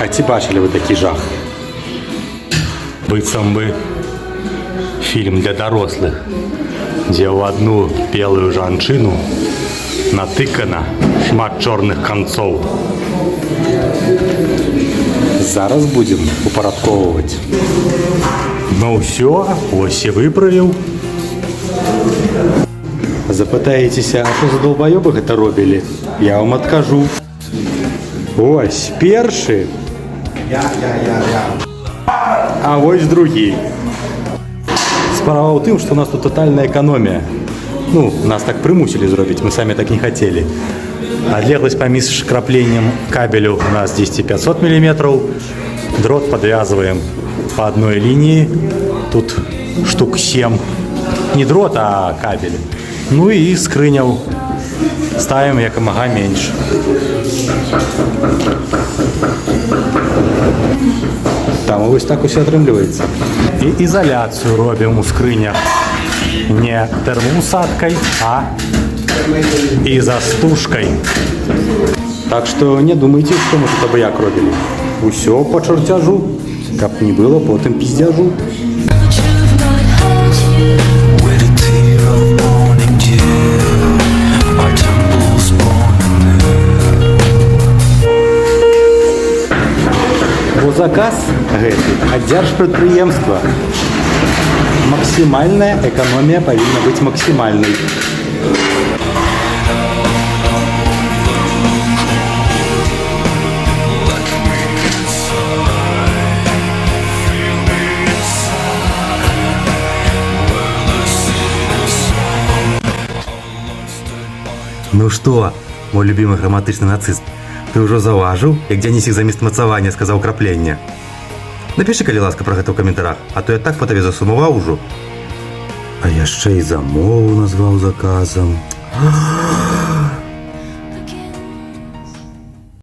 А ці бачили ви такі жах? Быццам бы фильм для дорослых, дзе ў одну белую жанчыну натыкана шмат чорных канцоў. Зараз будем упарадковывать. Ну все, ось і выправіў. Запытаецеся, а што за долбаёбы гэта робілі? Я вам адкажу. Ось першы. А вось другі. Справа ў тым, што у нас тут тотальная эканомія. Ну, нас так прымусілі зробіць, мы самі так не хацелі. Адлегласць паміж крапленнем кабелю у нас 10-500 мм. Дрот подвязываем по одной линии. Тут штук 7. Не дрот, а кабель. Ну и скрыняў ставим як мага менш. Там вось так усе атрымліваецца. І ізаляцыю робім у скрынях не тэрмоусадкай, а ізастужкай. Так што не думайце, што мы тут абы-як робілі. Усё по чарцяжу, каб не было потым пиздяжу. Бо заказ гэты ад дзяржпрадпрыемства. Максімальная эканомія павінна быць максімальнай. Ну што, мой любімы граматычны нацыст, ты ўжо заўважыў, як Дзянісік замест мацавання сказаў краплення? Напішы, калі ласка, пра гэта ў каментарах, а то я так па табе засумаваў ужо. А яшчэ і замову назваў заказам.